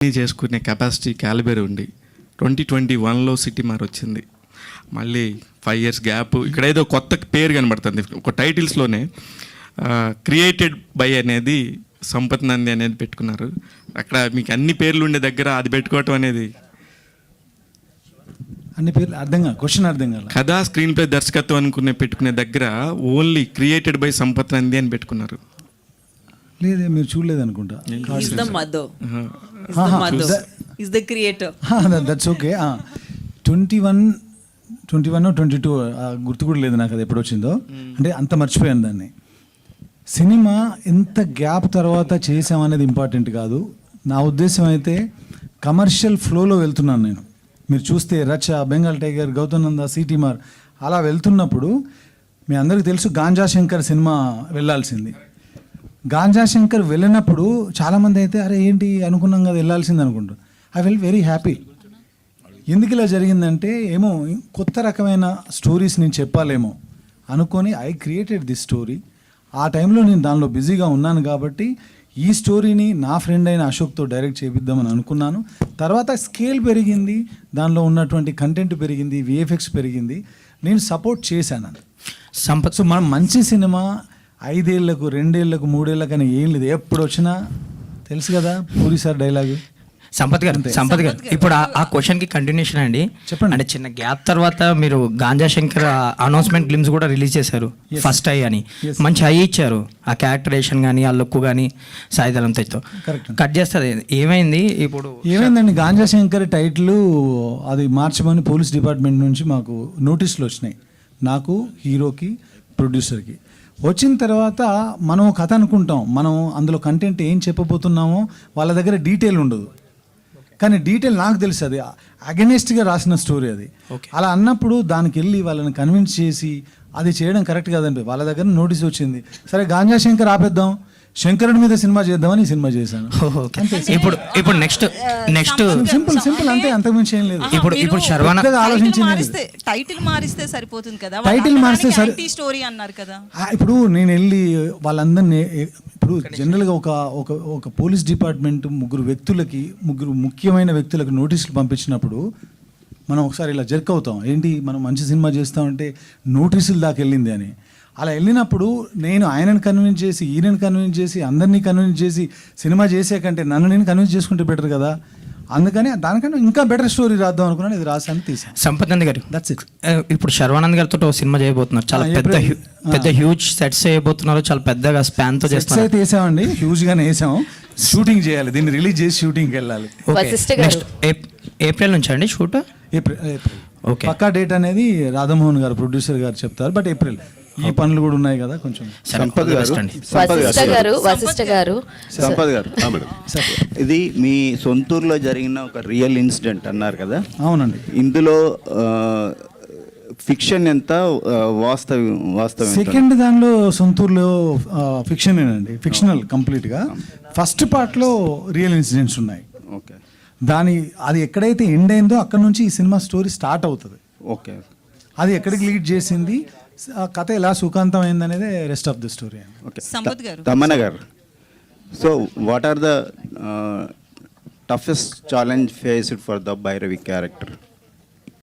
చేసుకునే capacity calibre ఉండి 2021లో city మార్ వచ్చింది. మళ్ళీ 5 years గ్యాప్. ఇక్కడ ఏదో కొత్త పేరు కనబడుతుంది ఒక టైటిల్స్లోనే. క్రియేటెడ్ బై అనేది సంపత్ నంది అనేది పెట్టుకున్నారు. అక్కడ మీకు అన్ని పేర్లు ఉండే దగ్గర అది పెట్టుకోవటం అనేది అన్ని పేర్లు క్వశ్చన్ అర్థం కాదు. కథా స్క్రీన్ ప్లే దర్శకత్వం పెట్టుకునే దగ్గర only created by Sampath Nandi అని పెట్టుకున్నారు. లేదే, మీరు చూడలేదు అనుకుంటా. That's okay. 21 గుర్తు కూడా లేదు నాకు అది ఎప్పుడు వచ్చిందో. అంటే అంత మర్చిపోయాను దాన్ని. సినిమా ఎంత గ్యాప్ తర్వాత చేసామనేది ఇంపార్టెంట్ కాదు. నా ఉద్దేశం అయితే కమర్షియల్ ఫ్లోలో వెళ్తున్నాను నేను. మీరు చూస్తే రచ, బెంగాల్ టైగర్, గౌతమ్ నంద, సిటీ మార్ అలా వెళ్తున్నప్పుడు మీ అందరికీ తెలుసు గాంజా శంకర్ సినిమా వెళ్ళాల్సింది. గాంజా శంకర్ వెళ్ళినప్పుడు చాలామంది అయితే అరే ఏంటి అనుకున్నాం కదా వెళ్ళాల్సింది అనుకుంటారు. I feel very happy. ఎందుకు ఇలా జరిగిందంటే ఏమో కొత్త రకమైన స్టోరీస్ నేను చెప్పాలేమో అనుకొని ఐ క్రియేటెడ్ దిస్ స్టోరీ. ఆ టైంలో నేను దానిలో బిజీగా ఉన్నాను కాబట్టి ఈ స్టోరీని నా ఫ్రెండ్ అయిన అశోక్తో డైరెక్ట్ చేపిద్దామని అనుకున్నాను. తర్వాత స్కేల్ పెరిగింది, దానిలో ఉన్నటువంటి కంటెంట్ పెరిగింది, విఎఫ్ఎక్స్ పెరిగింది. నేను సపోర్ట్ చేశాను సంపత్. సో మనం మంచి సినిమా 5 ఏళ్లకు 2 ఏళ్లకు 3 ఏళ్ళకు అని ఏం లేదు. ఎప్పుడు వచ్చినా తెలుసు కదా పూరి సార్ డైలాగు. సంపత్ గారు ఇప్పుడు ఆ క్వశ్చన్కి కంటిన్యూషన్ అండి. చెప్పండి. అంటే చిన్న గ్యాప్ తర్వాత మీరు గాంజా శంకర్ అనౌన్స్మెంట్ గ్లిమ్స్ కూడా రిలీజ్ చేశారు. ఫస్ట్ ఐ అని మంచి ఐ ఇచ్చారు. ఆ క్యారెక్టరేషన్ కానీ ఆ లుక్ కానీ సాయిధరం తెచ్చుతో కట్ చేస్తుంది. ఏమైంది ఇప్పుడు? ఏమైందండి, గాంజా శంకర్ టైటిల్ అది మార్చమని పోలీస్ డిపార్ట్మెంట్ నుంచి మాకు నోటీసులు వచ్చినాయి. నాకు, హీరోకి, ప్రొడ్యూసర్కి. వచ్చిన తర్వాత మనం కథ అనుకుంటాం, మనం అందులో కంటెంట్ ఏం చెప్పబోతున్నామో వాళ్ళ దగ్గర డీటెయిల్ ఉండదు. కానీ డీటెయిల్ నాకు తెలుసు, అది అగెనిస్ట్గా రాసిన స్టోరీ అది. అలా అన్నప్పుడు దానికి వెళ్ళి వాళ్ళని కన్విన్స్ చేసి అది చేయడం కరెక్ట్ కాదండి. వాళ్ళ దగ్గర నోటీస్ వచ్చింది, సరే గాంజా శంకర్ ఆపేద్దాం, శంకరుడి మీద సినిమా చేద్దామని సినిమా చేశాను. ఇప్పుడు నెక్స్ట్ సింపుల్ అంతే, అంతకుమించి ఏం లేదు. ఇప్పుడు శర్వానంద్ ఆలోచించింది టైటిల్ మారిస్తే సరిపోతుంది కదా. టైటిల్ మారిస్తే సరే స్టోరీ అన్నారు కదా. ఇప్పుడు నేను వెళ్ళి వాళ్ళందరినీ, ఇప్పుడు జనరల్గా ఒక పోలీస్ డిపార్ట్మెంట్ ముగ్గురు ముఖ్యమైన వ్యక్తులకు నోటీసులు పంపించినప్పుడు మనం ఒకసారి ఇలా జర్క్ అవుతాం. ఏంటి మనం మంచి సినిమా చేస్తామంటే నోటీసులు దాకా వెళ్ళింది అని. అలా వెళ్ళినప్పుడు నేను ఆయనను కన్విన్స్ చేసి, ఈయనను కన్విన్స్ చేసి, అందరినీ కన్విన్స్ చేసి సినిమా చేసే కంటే నన్ను నేను కన్విన్స్ చేసుకుంటే బెటర్ కదా. అందుకని దానికన్నా ఇంకా బెటర్ స్టోరీ రాద్దాం అనుకున్నాను. ఇది రాసాను, తీసాను. సంపత్ నంది గారు, దట్స్ ఇట్. ఇప్పుడు శర్వానంద్ గారితో సినిమా చేయబోతున్నారు. చాలా పెద్ద హ్యూజ్ సెట్స్ చేయబోతున్నారు. చాలా పెద్దగా స్పాన్ తో చేస్తారు. అయితే వేసామండి, హ్యూజ్ గానే వేసాం. షూటింగ్ చేయాలి, దీన్ని రిలీజ్ చేసి షూటింగ్కి వెళ్ళాలి. నెక్స్ట్ ఏప్రిల్ నుంచి అండి షూట్? ఏప్రిల్ పక్కా డేట్ అనేది రాధామోహన్ గారు, ప్రొడ్యూసర్ గారు చెప్తారు. బట్ ఏప్రిల్ ఈ పనులు కూడా ఉన్నాయి కదా కొంచెం. సంపత్ గారు ఇది మీ సొంతూరులో జరిగిన ఒక రియల్ ఇన్సిడెంట్ అన్నారు కదా. అవునండి. ఇందులో ఫిక్షన్ ఎంత వాస్తవం? సెకండ్ దానిలో సొంతూరులో ఫిక్షనేనండి, ఫిక్షనల్ కంప్లీట్గా. ఫస్ట్ పార్ట్లో రియల్ ఇన్సిడెంట్స్ ఉన్నాయి. ఓకే. అది ఎక్కడైతే ఎండ్ అయిందో అక్కడ నుంచి ఈ సినిమా స్టోరీ స్టార్ట్ అవుతుంది. ఓకే. అది ఎక్కడికి లీడ్ చేసింది, కథ ఎలా సుఖాంతం అయింది అనేది rest of the story. Okay. Tamannaah garu, so what are the toughest challenge faced for the Bhairavi character?